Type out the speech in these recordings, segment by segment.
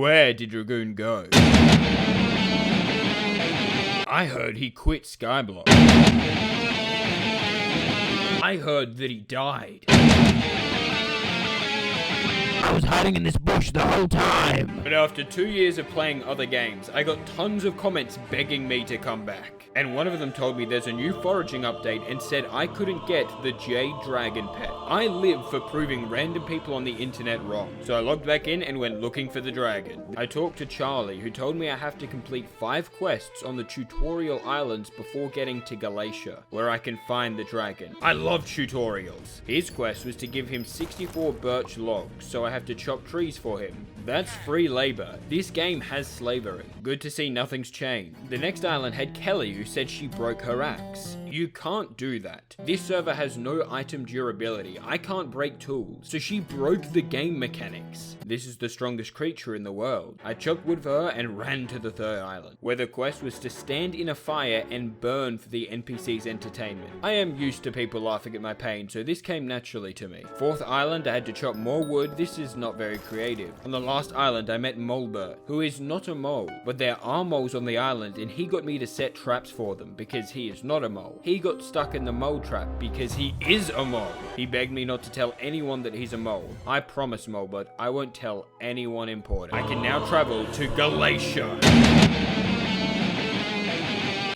Where did Dragoon go? I heard he quit Skyblock. I heard that he died. I was hiding in this bush the whole time. But after 2 years of playing other games, I got tons of comments begging me to come back. And one of them told me there's a new foraging update and said I couldn't get the Jade Dragon pet. I live for proving random people on the internet wrong. So I logged back in and went looking for the dragon. I talked to Charlie, who told me I have to complete 5 quests on the tutorial islands before getting to Galatia, where I can find the dragon. I love tutorials. His quest was to give him 64 birch logs, so I have to chop trees for him. That's free labor. This game has slavery. Good to see nothing's changed. The next island had Kelly, who said she broke her axe. You can't do that. This server has no item durability. I can't break tools. So she broke the game mechanics. This is the strongest creature in the world. I chopped wood for her and ran to the third island, where the quest was to stand in a fire and burn for the NPC's entertainment. I am used to people laughing at my pain, so this came naturally to me. Fourth island, I had to chop more wood. This is not very creative. On the last island, I met Molbert, who is not a mole, but there are moles on the island, and he got me to set traps for them because he is not a mole. He got stuck in the mole trap because he is a mole. He begged me not to tell anyone that he's a mole. I promise, Molbert, I won't tell anyone important. I can now travel to Galatia.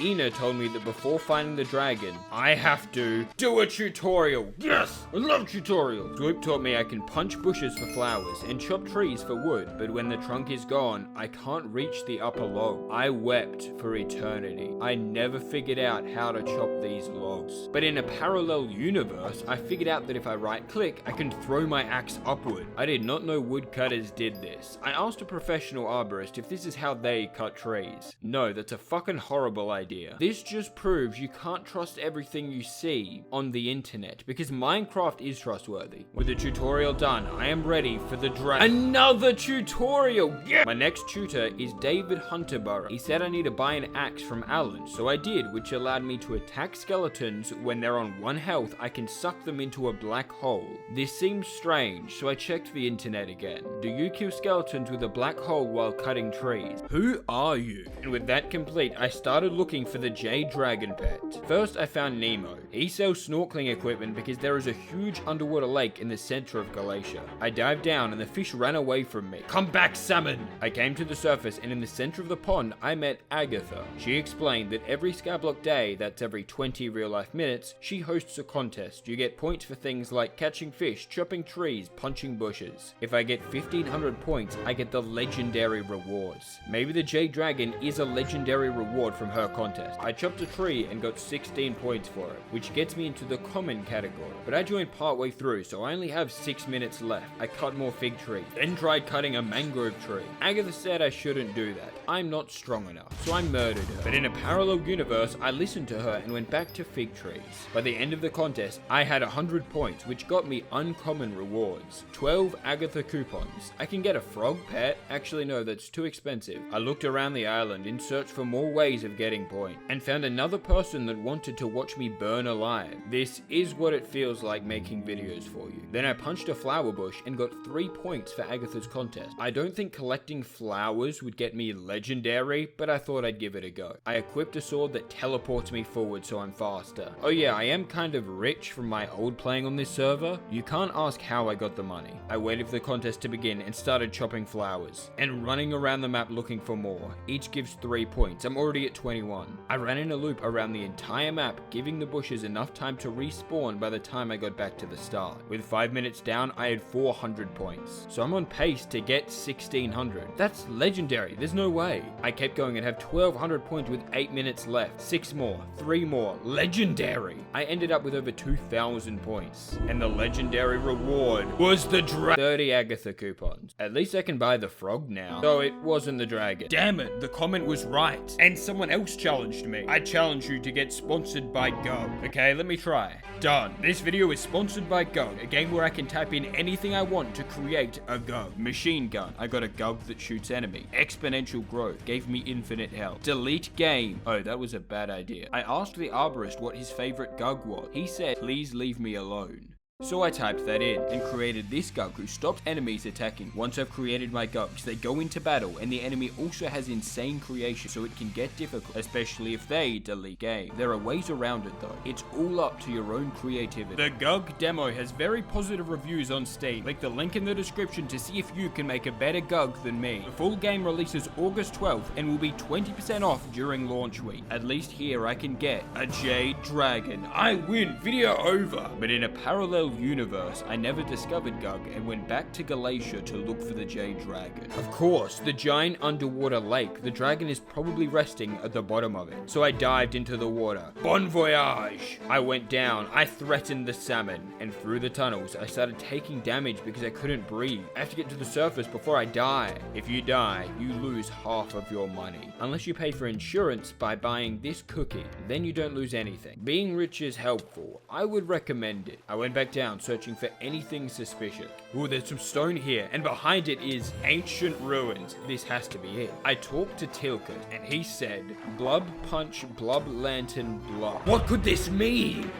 Ina told me that before finding the dragon, I have to do a tutorial. Yes, I love tutorials. Swoop taught me I can punch bushes for flowers and chop trees for wood, but when the trunk is gone, I can't reach the upper log. I wept for eternity. I never figured out how to chop these logs. But in a parallel universe, I figured out that if I right click, I can throw my axe upward. I did not know woodcutters did this. I asked a professional arborist if this is how they cut trees. No, that's a fucking horrible idea. This just proves you can't trust everything you see on the internet, because Minecraft is trustworthy. With the tutorial done, I am ready for the another tutorial! Yeah! My next tutor is David Hunterborough. He said I need to buy an axe from Alan, so I did, which allowed me to attack skeletons. When they're on 1 health, I can suck them into a black hole. This seems strange, so I checked the internet again. Do you kill skeletons with a black hole while cutting trees? Who are you? And with that complete, I started looking for the Jade Dragon pet. First, I found Nemo. He sells snorkeling equipment because there is a huge underwater lake in the center of Galatia. I dived down and the fish ran away from me. Come back, salmon! I came to the surface, and in the center of the pond, I met Agatha. She explained that every Skyblock day, that's every 20 real-life minutes, she hosts a contest. You get points for things like catching fish, chopping trees, punching bushes. If I get 1500 points, I get the legendary rewards. Maybe the Jade Dragon is a legendary reward from her contest. I chopped a tree and got 16 points for it, which gets me into the common category. But I joined partway through, so I only have 6 minutes left. I cut more fig trees, then tried cutting a mangrove tree. Agatha said I shouldn't do that. I'm not strong enough, so I murdered her. But in a parallel universe, I listened to her and went back to fig trees. By the end of the contest, I had 100 points, which got me uncommon rewards. 12 Agatha coupons. I can get a frog pet. Actually, no, that's too expensive. I looked around the island in search for more ways of getting points, and found another person that wanted to watch me burn alive. This is what it feels like making videos for you. Then I punched a flower bush and got 3 points for Agatha's contest. I don't think collecting flowers would get me legendary, but I thought I'd give it a go. I equipped a sword that teleports me forward so I'm faster. Oh yeah, I am kind of rich from my old playing on this server. You can't ask how I got the money. I waited for the contest to begin and started chopping flowers and running around the map looking for more. Each gives 3 points. I'm already at 21. I ran in a loop around the entire map, giving the bushes enough time to respawn by the time I got back to the start. With 5 minutes down, I had 400 points. So I'm on pace to get 1600. That's legendary, there's no way. I kept going and have 1200 points with 8 minutes left. 6 more, 3 more, legendary. I ended up with over 2000 points. And the legendary reward was the 30 Agatha coupons. At least I can buy the frog now. So it wasn't the dragon. Damn it, the comment was right. And someone else challenged me. I challenge you to get sponsored by Go. Okay, let me try. Done. This video is sponsored by Go, a game where I can type in anything I want to create a Go. Machine gun. I got a Gug that shoots enemy. Exponential growth. Gave me infinite health. Delete game. Oh, that was a bad idea. I asked the arborist what his favorite Gug was. He said, please leave me alone. So I typed that in and created this Gug who stopped enemies attacking. Once I've created my Gugs, they go into battle and the enemy also has insane creation, so it can get difficult, especially if they delete game. There are ways around it though. It's all up to your own creativity. The Gug demo has very positive reviews on Steam. Click the link in the description to see if you can make a better Gug than me. The full game releases August 12th and will be 20% off during launch week. At least here I can get a Jade Dragon. I win, video over. But in a parallel universe, I never discovered Gug and went back to Galatia to look for the Jade Dragon. Of course, the giant underwater lake, the dragon is probably resting at the bottom of it. So I dived into the water. Bon voyage! I went down, I threatened the salmon, and through the tunnels, I started taking damage because I couldn't breathe. I have to get to the surface before I die. If you die, you lose half of your money. Unless you pay for insurance by buying this cookie, then you don't lose anything. Being rich is helpful. I would recommend it. I went back down searching for anything suspicious. Ooh, there's some stone here, and behind it is ancient ruins. This has to be it. I talked to Tilka, and he said, Blub punch, blub lantern, blub. What could this mean?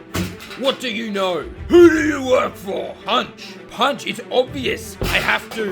What do you know? Who do you work for? Punch! Punch, it's obvious! I have to...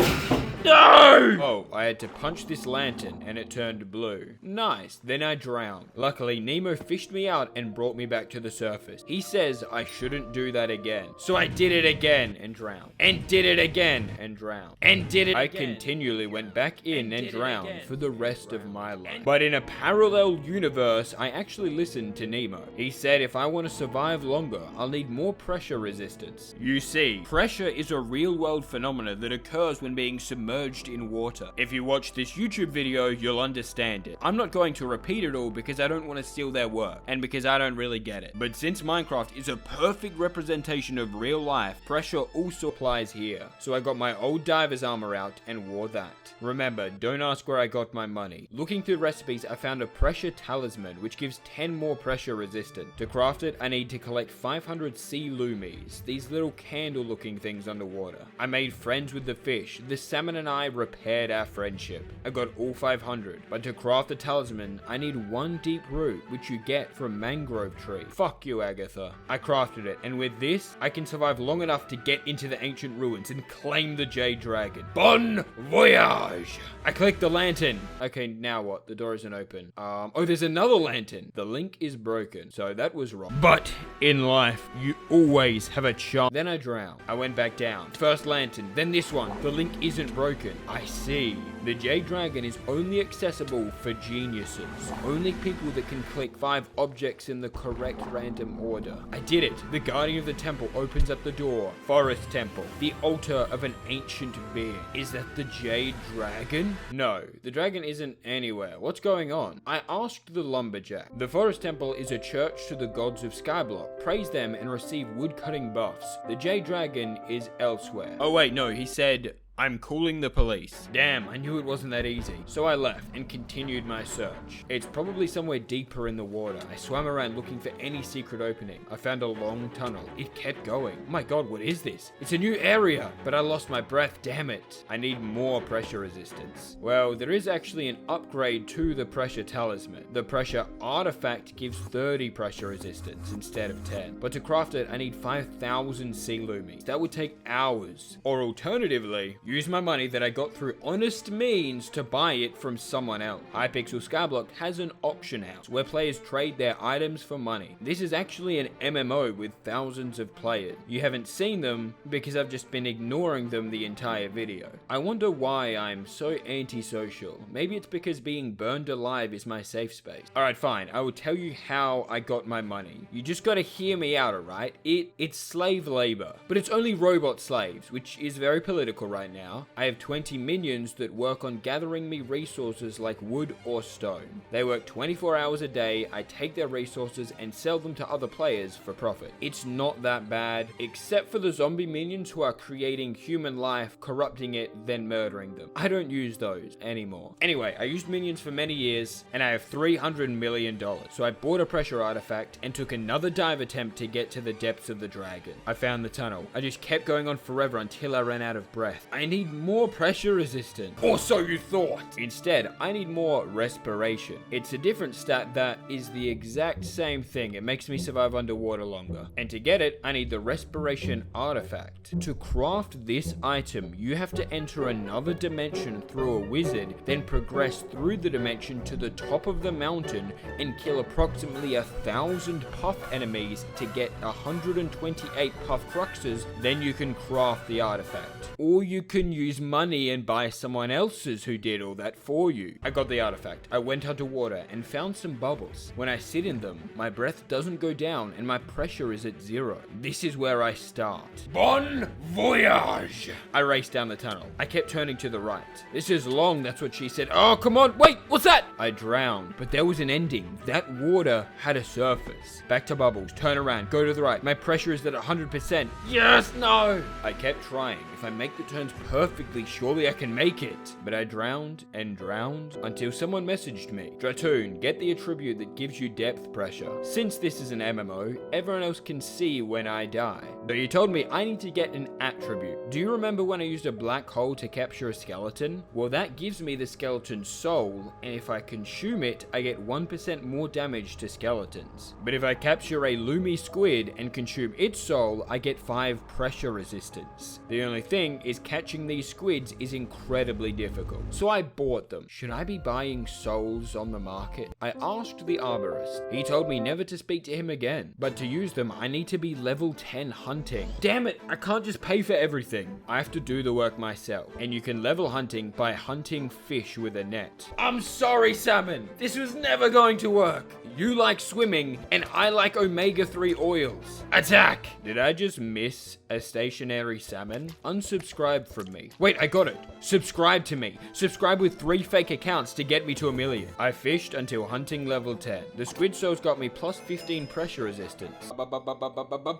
No! Oh, I had to punch this lantern and it turned blue. Nice, then I drowned. Luckily, Nemo fished me out and brought me back to the surface. He says I shouldn't do that again. So I did it again and drowned. And did it again and drowned. And did it again. I continually went back in and drowned for the rest of my life. But in a parallel universe, I actually listened to Nemo. He said if I want to survive longer, I'll need more pressure resistance. You see, pressure is a real-world phenomenon that occurs when being submerged in water. If you watch this YouTube video, you'll understand it. I'm not going to repeat it all because I don't want to steal their work, and because I don't really get it. But since Minecraft is a perfect representation of real life, pressure also applies here. So I got my old diver's armor out and wore that. Remember, don't ask where I got my money. Looking through recipes, I found a pressure talisman, which gives 10 more pressure resistant. To craft it, I need to collect 500 sea loomies, these little candle looking things underwater. I made friends with the fish. The salmon and I repaired our friendship. I got all 500, but to craft the talisman, I need one deep root, which you get from mangrove tree. Fuck you, Agatha. I crafted it, and with this, I can survive long enough to get into the ancient ruins and claim the Jade Dragon. Bon voyage! I clicked the lantern. Okay, now what? The door isn't open. Oh, there's another lantern. The link is broken, so that was wrong. But in life, you always have a chance. Then I drowned. I went back down. First lantern, then this one. The link isn't broken. I see. The Jade Dragon is only accessible for geniuses. Only people that can click 5 objects in the correct random order. I did it. The guardian of the temple opens up the door. Forest temple. The altar of an ancient being. Is that the Jade Dragon? No, the dragon isn't anywhere. What's going on? I asked the lumberjack. The forest temple is a church to the gods of Skyblock. Praise them and receive woodcutting buffs. The Jade Dragon is elsewhere. Oh wait, no, he said... I'm calling the police. Damn, I knew it wasn't that easy. So I left and continued my search. It's probably somewhere deeper in the water. I swam around looking for any secret opening. I found a long tunnel. It kept going. Oh my god, what is this? It's a new area. But I lost my breath, damn it. I need more pressure resistance. Well, there is actually an upgrade to the pressure talisman. The pressure artifact gives 30 pressure resistance instead of 10. But to craft it, I need 5,000 sea loomies. That would take hours. Or alternatively, use my money that I got through honest means to buy it from someone else. Hypixel Skyblock has an auction house where players trade their items for money. This is actually an MMO with thousands of players. You haven't seen them because I've just been ignoring them the entire video. I wonder why I'm so antisocial. Maybe it's because being burned alive is my safe space. Alright, fine. I will tell you how I got my money. You just gotta hear me out, alright? It's slave labor. But it's only robot slaves, which is very political right now. I have 20 minions that work on gathering me resources like wood or stone. They work 24 hours a day, I take their resources and sell them to other players for profit. It's not that bad, except for the zombie minions who are creating human life, corrupting it, then murdering them. I don't use those anymore. Anyway, I used minions for many years, and I have $300 million. So I bought a pressure artifact and took another dive attempt to get to the depths of the dragon. I found the tunnel. I just kept going on forever until I ran out of breath. I need more pressure resistance. Or so you thought. Instead, I need more respiration. It's a different stat that is the exact same thing. It makes me survive underwater longer. And to get it, I need the respiration artifact. To craft this item, you have to enter another dimension through a wizard, then progress through the dimension to the top of the mountain and kill approximately 1,000 puff enemies to get 128 puff cruxes. Then you can craft the artifact. Or you can use money and buy someone else's who did all that for you. I got the artifact. I went underwater and found some bubbles. When I sit in them, my breath doesn't go down and my pressure is at 0. This is where I start. Bon voyage! I raced down the tunnel. I kept turning to the right. This is long, that's what she said. Oh, come on, wait, what's that? I drowned, but there was an ending. That water had a surface. Back to bubbles, turn around, go to the right. My pressure is at 100%. Yes, no! I kept trying. If I make the turns perfectly, surely I can make it. But I drowned and drowned until someone messaged me. Dratoon, get the attribute that gives you depth pressure. Since this is an MMO, everyone else can see when I die. So you told me I need to get an attribute. Do you remember when I used a black hole to capture a skeleton? Well, that gives me the skeleton's soul, and if I consume it, I get 1% more damage to skeletons. But if I capture a Lumi squid and consume its soul, I get 5 pressure resistance. The only thing is catching these squids is incredibly difficult. So I bought them. Should I be buying souls on the market? I asked the arborist. He told me never to speak to him again. But to use them, I need to be level 10 hunting. Damn it, I can't just pay for everything. I have to do the work myself. And you can level hunting by hunting fish with a net. I'm sorry, salmon. This was never going to work. You like swimming, and I like omega-3 oils. Attack! Did I just miss a stationary salmon? Unsubscribe from me. Wait, I got it. Subscribe to me. Subscribe with 3 fake accounts to get me to 1 million. I fished until hunting level 10. The squid souls got me plus 15 pressure resistance.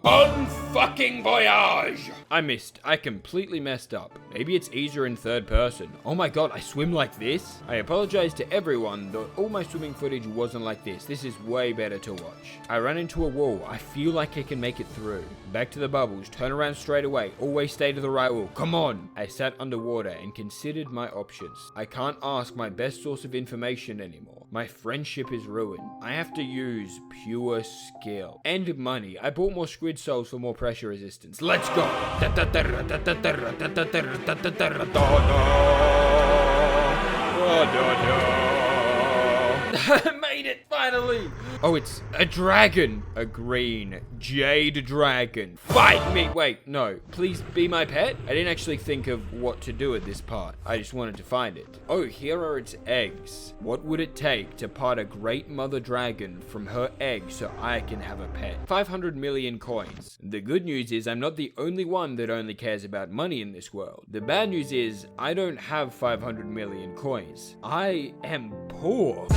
Bon fucking voyage! I missed. I completely messed up. Maybe it's easier in third person. Oh my god, I swim like this? I apologize to everyone that all my swimming footage wasn't like this. This is way better to watch. I ran into a wall. I feel like I can make it through. Back to the bubbles. Turn around straight away. Always stay to the right wall. Come on! I sat underwater and considered my options. I can't ask my best source of information anymore. My friendship is ruined. I have to use pure skill. And money. I bought more squid souls for more pressure resistance. Let's go! I made it, finally! Oh, it's a dragon. A green jade dragon. Fight me! Wait, no. Please be my pet? I didn't actually think of what to do at this part. I just wanted to find it. Oh, here are its eggs. What would it take to part a great mother dragon from her egg so I can have a pet? 500 million coins. The good news is I'm not the only one that only cares about money in this world. The bad news is I don't have 500 million coins. I am poor.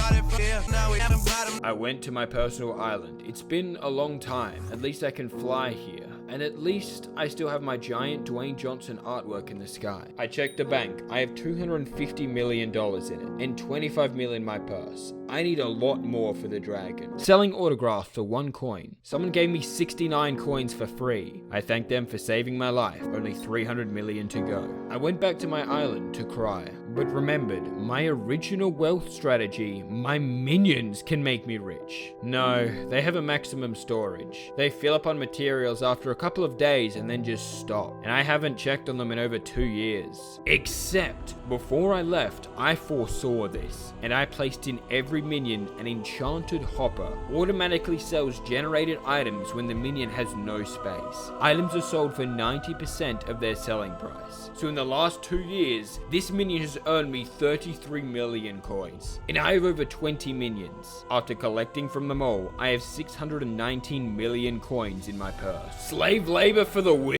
I went to my personal island. It's been a long time. At least I can fly here. And at least I still have my giant Dwayne Johnson artwork in the sky. I checked the bank. I have $250 million in it, and 25 million in my purse. I need a lot more for the dragon. Selling autographs for 1 coin. Someone gave me 69 coins for free. I thanked them for saving my life. Only 300 million to go. I went back to my island to cry, but remembered my original wealth strategy. My minions can make me rich. No, they have a maximum storage. They fill up on materials after a couple of days and then just stop. And I haven't checked on them in over 2 years. Except, before I left, I foresaw this, and I placed in every minion an enchanted hopper. Automatically sells generated items when the minion has no space. Items are sold for 90% of their selling price. So in the last 2 years, this minion has earned me 33 million coins. And I have over 20 minions. After collecting from them all, I have 619 million coins in my purse. Slave labor for the win.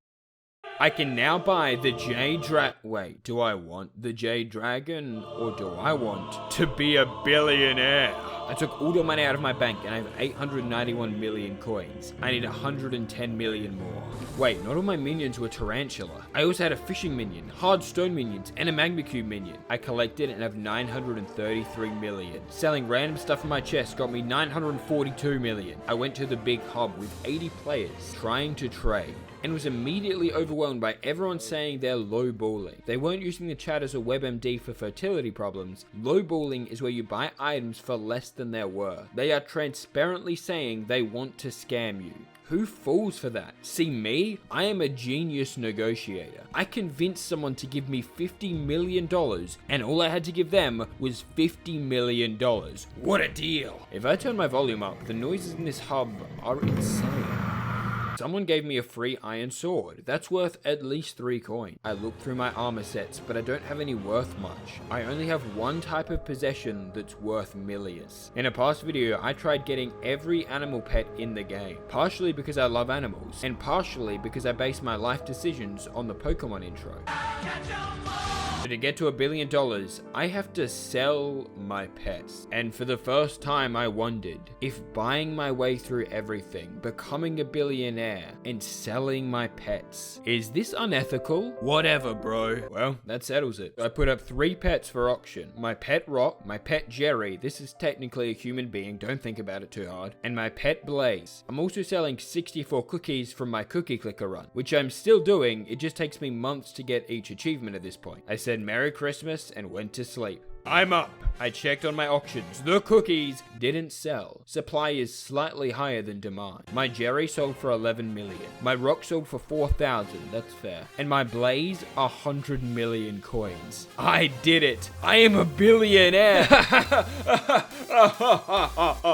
I can now buy the Jade Wait, do I want the Jade Dragon, or do I want to be a billionaire? I took all the money out of my bank and I have 891 million coins. I need 110 million more. Wait, not all my minions were tarantula. I also had a fishing minion, hard stone minions, and a magma cube minion. I collected and have 933 million. Selling random stuff in my chest got me 942 million. I went to the big hub with 80 players trying to trade. and was immediately overwhelmed by everyone saying they're lowballing. They weren't using the chat as a WebMD for fertility problems. Lowballing is where you buy items for less than they're worth. They are transparently saying they want to scam you. Who falls for that? See me? I am a genius negotiator. I convinced someone to give me $50 million, and all I had to give them was $50 million. What a deal! If I turn my volume up, the noises in this hub are insane. Someone gave me a free iron sword. That's worth at least 3 coins. I looked through my armor sets, but I don't have any worth much. I only have one type of possession that's worth millions. In a past video, I tried getting every animal pet in the game, partially because I love animals, and partially because I base my life decisions on the Pokemon intro. So to get to $1 billion, I have to sell my pets. And for the first time, I wondered if buying my way through everything, becoming a billionaire, and selling my pets, is this unethical? Whatever, bro. Well, that settles it. I put up 3 pets for auction. My pet Rock, my pet Jerry, this is technically a human being, don't think about it too hard, and my pet Blaze. I'm also selling 64 cookies from my cookie clicker run, which I'm still doing, it just takes me months to get each achievement at this point. I said Merry Christmas and went to sleep. I'm up. I checked on my auctions. The cookies didn't sell. Supply is slightly higher than demand. My Jerry sold for 11 million. My Rock sold for 4,000. That's fair. And my Blaze, 100 million coins. I did it. I am a billionaire.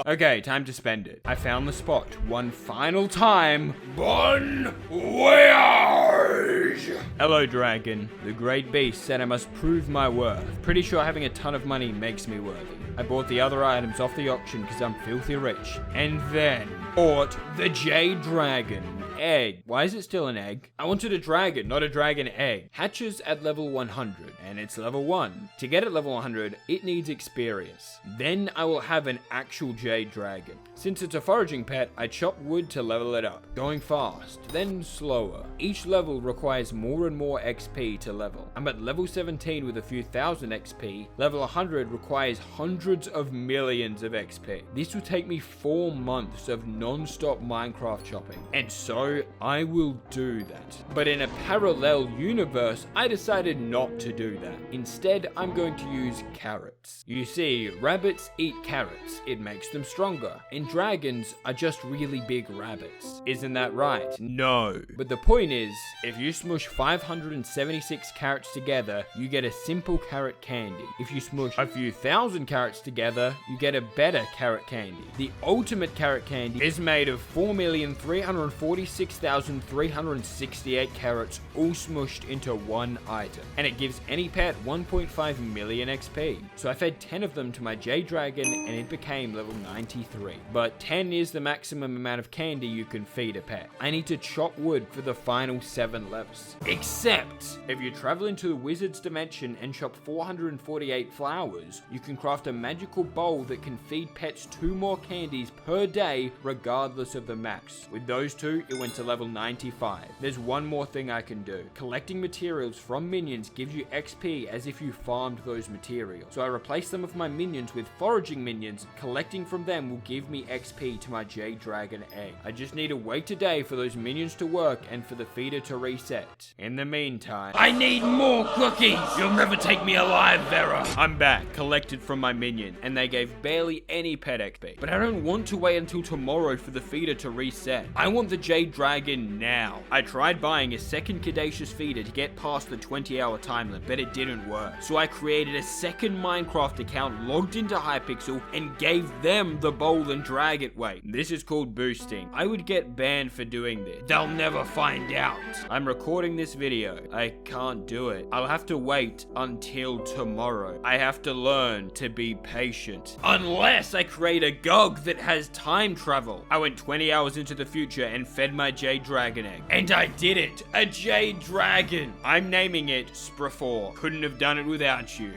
Okay, time to spend it. I found the spot one final time. Bon voyage! Hello, dragon. The great beast said I must prove my worth. Pretty sure having a ton of money makes me worthy. I bought the other items off the auction because I'm filthy rich. And then bought the Jade Dragon egg. Why is it still an egg? I wanted a dragon, not a dragon egg. Hatches at level 100, and it's level 1. To get at level 100, it needs experience. Then I will have an actual Jade Dragon. Since it's a foraging pet, I chop wood to level it up, going fast, then slower. Each level requires more and more XP to level. I'm at level 17 with a few thousand XP. Level 100 requires hundreds of millions of XP. This will take me 4 months of non-stop Minecraft chopping, and so I will do that. But in a parallel universe, I decided not to do that. Instead, I'm going to use carrots. You see, rabbits eat carrots. It makes them stronger. And dragons are just really big rabbits. Isn't that right? No. But the point is, if you smush 576 carrots together, you get a simple carrot candy. If you smush a few thousand carrots together, you get a better carrot candy. The ultimate carrot candy is made of 4,346,368 carrots all smushed into one item. And it gives any pet 1.5 million XP. So I fed 10 of them to my Jade Dragon and it became level 93. But 10 is the maximum amount of candy you can feed a pet. I need to chop wood for the final 7 levels. Except, if you travel into the wizard's dimension and chop 448 flowers, you can craft a magical bowl that can feed pets 2 more candies per day regardless of the max. With those 2, it went to level 95. There's one more thing I can do. Collecting materials from minions gives you XP as if you farmed those materials. So I replaced some of my minions with foraging minions. Collecting from them will give me XP to my Jade Dragon egg. I just need to wait a day for those minions to work and for the feeder to reset. In the meantime, I need more cookies! You'll never take me alive, Vera! I'm back, collected from my minion, and they gave barely any pet XP. But I don't want to wait until tomorrow for the feeder to reset. I want the Jade Dragon now. I tried buying a second Caduceus feeder to get past the 20-hour time limit, but it didn't work. So I created a second Minecraft account, logged into Hypixel, and gave them the bowl and drag it. Wait, this is called boosting. I would get banned for doing this. They'll never find out. I'm recording this video. I can't do it. I'll have to wait until tomorrow. I have to learn to be patient. Unless I create a GOG that has time travel. I went 20 hours into the future and fed my Jade Dragon egg. And I did it! A Jade Dragon! I'm naming it Sprafor. Couldn't have done it without you.